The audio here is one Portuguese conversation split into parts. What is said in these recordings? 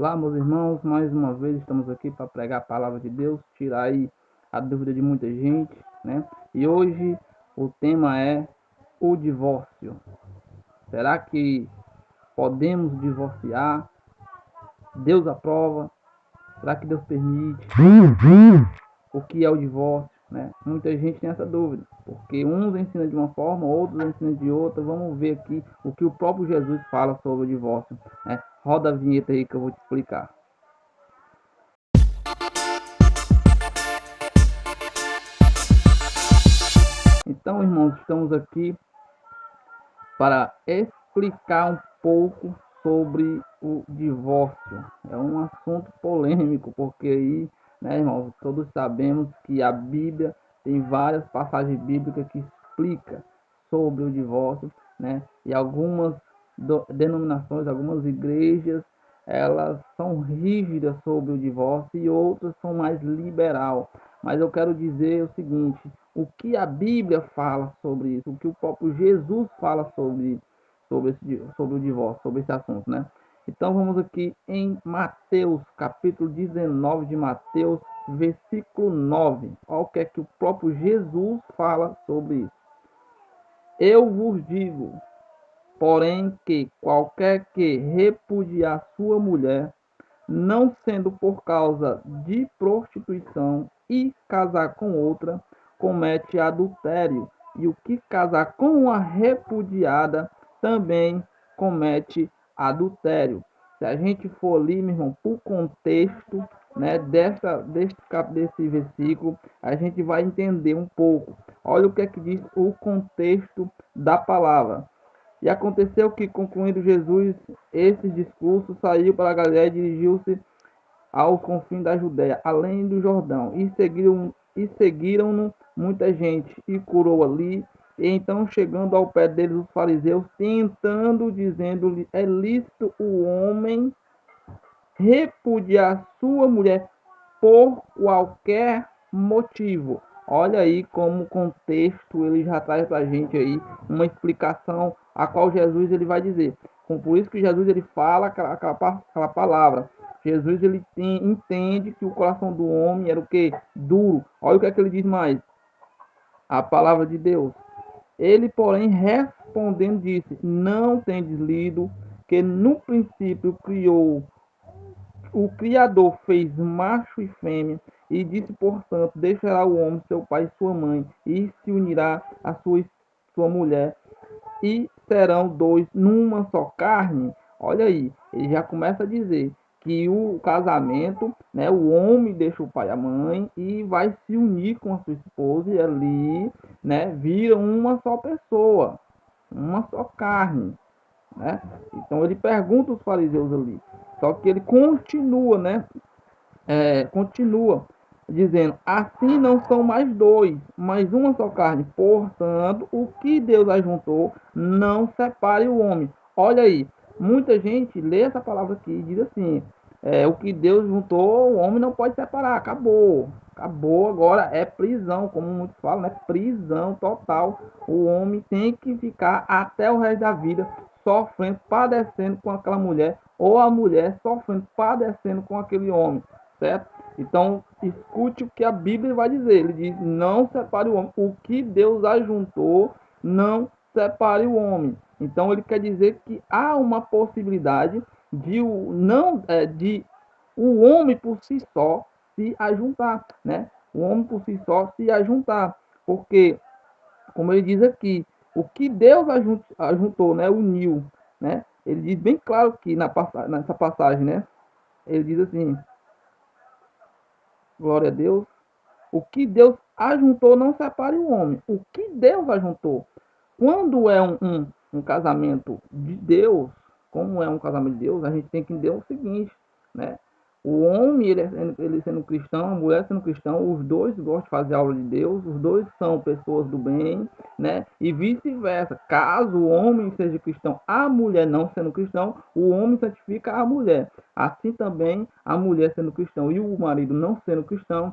Olá, meus irmãos, mais uma vez estamos aqui para pregar a palavra de Deus, tirar aí a dúvida de muita gente, né? E hoje o tema é o divórcio. Será que podemos divorciar? Deus aprova? Será que Deus permite? O que é o divórcio, né? Muita gente tem essa dúvida, porque uns ensinam de uma forma, outros ensinam de outra. Vamos ver aqui o que o próprio Jesus fala sobre o divórcio, né? Roda a vinheta aí que eu vou te explicar. Então, irmãos, estamos aqui para explicar um pouco sobre o divórcio. É um assunto polêmico, porque aí, né, irmãos, todos sabemos que a Bíblia tem várias passagens bíblicas que explicam sobre o divórcio, né? E algumas denominações, algumas igrejas, elas são rígidas sobre o divórcio e outras são mais liberal. Mas eu quero dizer o seguinte: o que a Bíblia fala sobre isso, o que o próprio Jesus fala sobre o divórcio, sobre esse assunto, né? Então vamos aqui em Mateus, capítulo 19 de Mateus, versículo 9. Olha o que é que o próprio Jesus fala sobre isso. Eu vos digo, porém, que qualquer que repudiar sua mulher, não sendo por causa de prostituição, e casar com outra, comete adultério. E o que casar com uma repudiada também comete adultério. Se a gente for ali, meu irmão, por contexto, né, desse versículo, a gente vai entender um pouco. Olha o que é que diz o contexto da palavra. E aconteceu que, concluindo Jesus esses discursos, saiu para a Galiléia e dirigiu-se ao confim da Judéia, além do Jordão, e seguiram-no muita gente, e curou ali. E então, chegando ao pé deles, os fariseus, tentando, dizendo-lhe: é lícito o homem repudiar sua mulher por qualquer motivo. Olha aí como o contexto ele já traz para a gente aí uma explicação a qual Jesus ele vai dizer. Por isso que Jesus ele fala aquela palavra. Jesus ele entende que o coração do homem era o que? Duro. Olha o que é que ele diz mais. A palavra de Deus. Ele, porém, respondendo, disse: não tendes lido que no princípio o Criador fez macho e fêmea, e disse, portanto, deixará o homem seu pai e sua mãe, e se unirá a sua mulher, e serão dois numa só carne. Olha aí, ele já começa a dizer que o casamento, né, o homem deixa o pai e a mãe e vai se unir com a sua esposa, e ali, né, viram uma só pessoa, uma só carne, né? Então ele pergunta aos fariseus ali, só que ele continua, né? Continua dizendo: assim não são mais dois, mas uma só carne. Portanto, o que Deus ajuntou, não separe o homem. Olha aí, muita gente lê essa palavra aqui e diz assim: o que Deus juntou, o homem não pode separar. Acabou. Acabou, agora é prisão, como muitos falam, né? Prisão total. O homem tem que ficar até o resto da vida sofrendo, padecendo com aquela mulher, ou a mulher sofrendo, padecendo com aquele homem, certo? Então, escute o que a Bíblia vai dizer. Ele diz: não separe o homem. O que Deus ajuntou, não separe o homem. Então, ele quer dizer que há uma possibilidade de o homem por si só se ajuntar, né? O homem por si só se ajuntar, porque, como ele diz aqui, o que Deus ajuntou, né, uniu, né? Ele diz bem claro que nessa passagem, né? Ele diz assim: glória a Deus. O que Deus ajuntou, não separe o homem. O que Deus ajuntou. Quando é um casamento de Deus, como é um casamento de Deus, a gente tem que entender o seguinte, né? O homem, ele sendo cristão, a mulher sendo cristão, os dois gostam de fazer a aula de Deus, os dois são pessoas do bem, né? E vice-versa. Caso o homem seja cristão, a mulher não sendo cristão, o homem santifica a mulher. Assim também, a mulher sendo cristão e o marido não sendo cristão,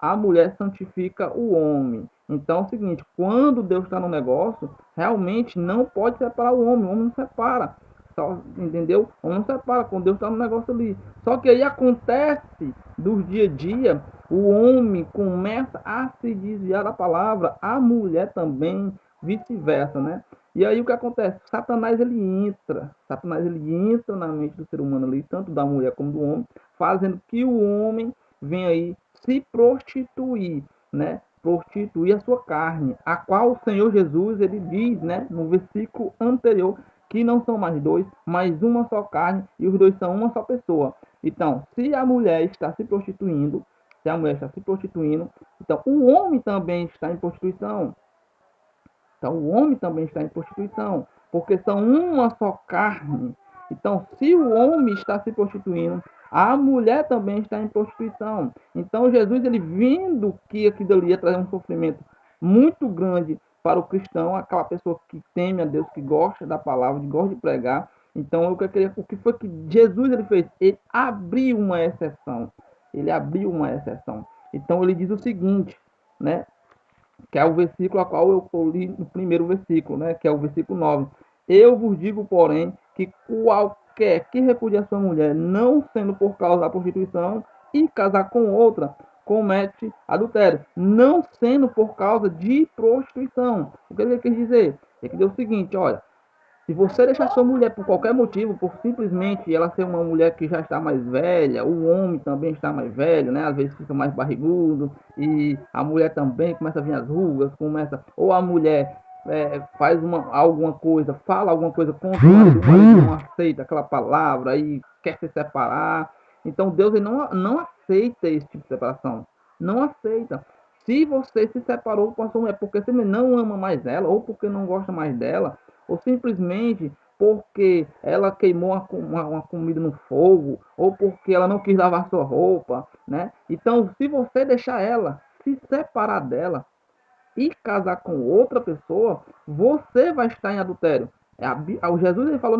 a mulher santifica o homem. Então é o seguinte: quando Deus está no negócio, realmente não pode separar o homem não separa. Só, entendeu? Não separa, com Deus está no negócio ali. Só que aí acontece do dia a dia, o homem começa a se desviar da palavra, a mulher também, vice-versa, né? E aí o que acontece? Satanás ele entra na mente do ser humano ali, tanto da mulher como do homem, fazendo que o homem venha aí se prostituir, né? Prostituir a sua carne, a qual o Senhor Jesus ele diz, né, no versículo anterior, que não são mais dois, mas uma só carne, e os dois são uma só pessoa. Então, se a mulher está se prostituindo, então o homem também está em prostituição. Então, o homem também está em prostituição, porque são uma só carne. Então, se o homem está se prostituindo, a mulher também está em prostituição. Então, Jesus, ele vendo que aquilo ali ia trazer um sofrimento muito grande para o cristão, aquela pessoa que teme a Deus, que gosta da palavra, que gosta de pregar. Então, o que foi que Jesus ele fez? Ele abriu uma exceção. Ele abriu uma exceção. Então, ele diz o seguinte, né? Que é o versículo a qual eu li no primeiro versículo, né, que é o versículo 9. Eu vos digo, porém, que qualquer que repudiar sua mulher, não sendo por causa da prostituição, e casar com outra, comete adultério, não sendo por causa de prostituição. O que ele quer dizer? Ele quer dizer o seguinte, olha, se você deixar sua mulher por qualquer motivo, por simplesmente ela ser uma mulher que já está mais velha, o homem também está mais velho, né? Às vezes fica mais barrigudo e a mulher também começa a vir as rugas, ou a mulher faz alguma coisa, fala alguma coisa contra o marido não aceita aquela palavra e quer se separar. Então Deus ele não aceita esse tipo de separação. Não aceita. Se você se separou com a sua mulher porque você não ama mais ela, ou porque não gosta mais dela, ou simplesmente porque ela queimou uma comida no fogo, ou porque ela não quis lavar sua roupa, né? Então, se você deixar ela, se separar dela e casar com outra pessoa, você vai estar em adultério. O Jesus ele falou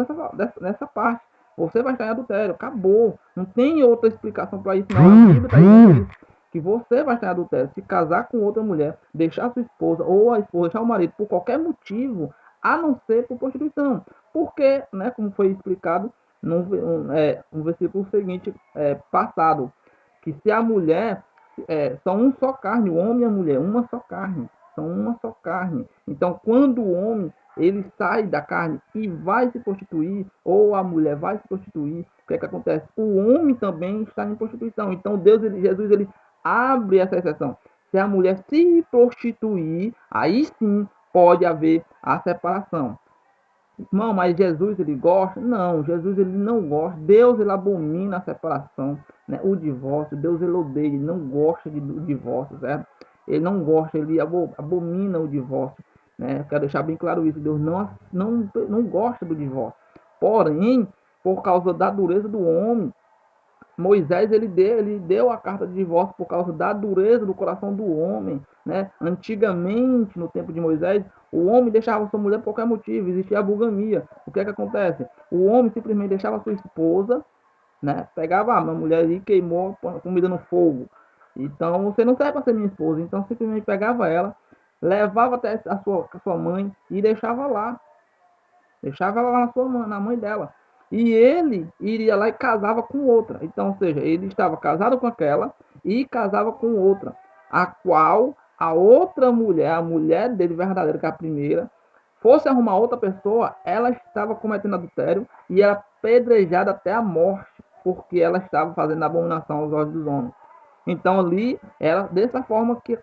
nessa parte. Você vai estar em adultério. Acabou. Não tem outra explicação para isso, não. A Bíblia está dizendo isso. Que você vai estar em adultério. Se casar com outra mulher, deixar sua esposa ou a esposa deixar o marido por qualquer motivo, a não ser por prostituição. Porque, né, como foi explicado no versículo seguinte, passado, que se a mulher são um só carne, o homem e a mulher, uma só carne, são uma só carne. Então, quando o homem ele sai da carne e vai se prostituir, ou a mulher vai se prostituir, o que é que acontece? O homem também está em prostituição. Então, Jesus, ele abre essa exceção. Se a mulher se prostituir, aí sim pode haver a separação. Irmão, mas Jesus ele gosta? Não, Jesus ele não gosta. Deus ele abomina a separação, né? O divórcio. Deus ele odeia, ele não gosta do divórcio, certo? Ele não gosta, ele abomina o divórcio, né? Eu quero deixar bem claro isso. Deus não gosta do divórcio. Porém, por causa da dureza do homem, Moisés ele deu a carta de divórcio por causa da dureza do coração do homem, né? Antigamente, no tempo de Moisés, o homem deixava sua mulher por qualquer motivo, existia a bugamia. O que é que acontece? O homem simplesmente deixava sua esposa, né? Pegava a mulher e queimou a comida no fogo. Então, você não serve para ser minha esposa. Então, simplesmente pegava ela, levava até a sua mãe e deixava lá. Deixava ela lá na mãe dela. E ele iria lá e casava com outra. Então, ou seja, ele estava casado com aquela e casava com outra. A qual a outra mulher, a mulher dele verdadeira, que é a primeira, fosse arrumar outra pessoa, ela estava cometendo adultério e era apedrejada até a morte, porque ela estava fazendo abominação aos olhos dos homens. Então ali era dessa forma que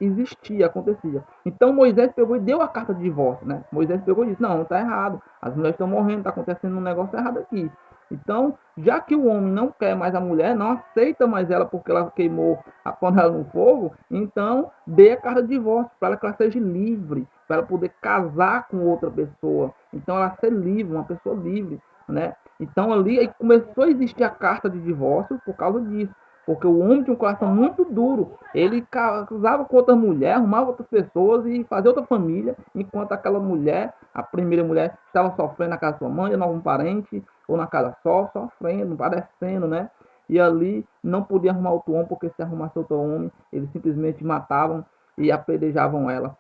existia, acontecia. Então Moisés pegou e deu a carta de divórcio, né? Moisés pegou e disse, não, está errado, as mulheres estão morrendo, está acontecendo um negócio errado aqui. Então, já que o homem não quer mais a mulher, não aceita mais ela porque ela queimou a panela no fogo, então dê a carta de divórcio para que ela seja livre, para ela poder casar com outra pessoa. Então ela ser livre, uma pessoa livre, né? Então ali aí começou a existir a carta de divórcio por causa disso. Porque o homem tinha um coração muito duro. Ele casava com outra mulher, arrumava outras pessoas e fazia outra família, enquanto aquela mulher, a primeira mulher, estava sofrendo na casa da sua mãe, ou algum parente, ou na casa só, sofrendo, padecendo, né? E ali não podia arrumar outro homem, porque se arrumasse outro homem, eles simplesmente matavam e apedrejavam ela.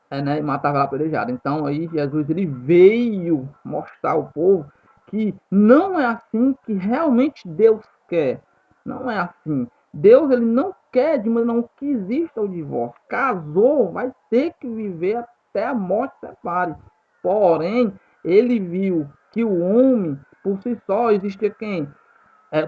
Né? E matava ela apedrejada. Então aí Jesus ele veio mostrar ao povo que não é assim que realmente Deus quer. Não é assim. Deus, ele não quer de maneira não que exista o divórcio. Casou, vai ter que viver até a morte separe. Porém, ele viu que o homem, por si só, existia quem?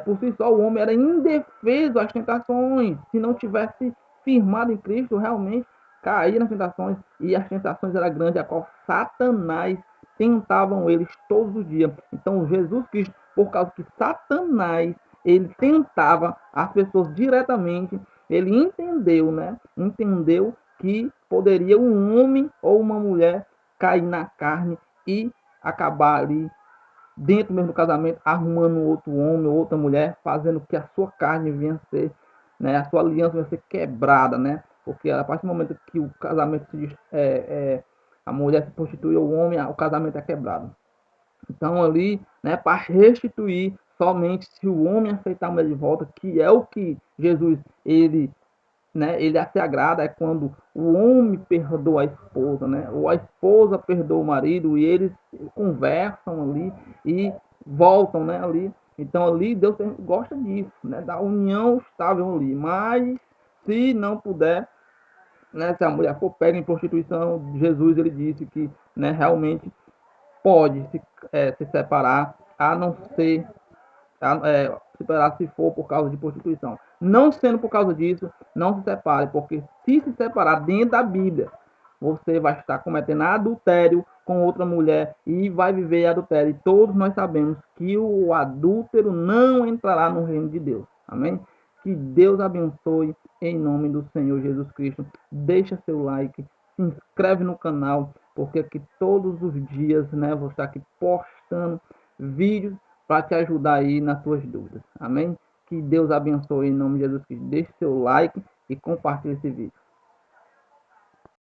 Por si só, o homem era indefeso às tentações. Se não tivesse firmado em Cristo, realmente caía nas tentações. E as tentações eram grandes, a qual Satanás tentavam eles todos os dias. Então, Jesus Cristo, por causa que Satanás, ele tentava as pessoas diretamente, ele entendeu, né? Entendeu que poderia um homem ou uma mulher cair na carne e acabar ali dentro mesmo do casamento, arrumando outro homem ou outra mulher, fazendo que a sua carne venha a ser, né, a sua aliança venha a ser quebrada, né? Porque a partir do momento que o casamento a mulher se prostitui ou o homem, o casamento é quebrado. Então ali, né, para restituir somente se o homem aceitar a mulher de volta, que é o que Jesus ele, né, ele se agrada é quando o homem perdoa a esposa, né, ou a esposa perdoa o marido e eles conversam ali e voltam, né, ali. Então ali Deus gosta disso, né, da união estável ali. Mas se não puder, né, se a mulher for pega em prostituição, Jesus ele disse que, né, realmente pode se separar, a não ser separar se for por causa de prostituição. Não sendo por causa disso, não se separe, porque se separar dentro da Bíblia, você vai estar cometendo adultério com outra mulher e vai viver adultério. E todos nós sabemos que o adúltero não entrará no reino de Deus. Amém? Que Deus abençoe em nome do Senhor Jesus Cristo. Deixa seu like, se inscreve no canal, porque aqui todos os dias, né, vou estar aqui postando vídeos para te ajudar aí nas suas dúvidas. Amém? Que Deus abençoe em nome de Jesus Cristo. Deixe seu like e compartilhe esse vídeo.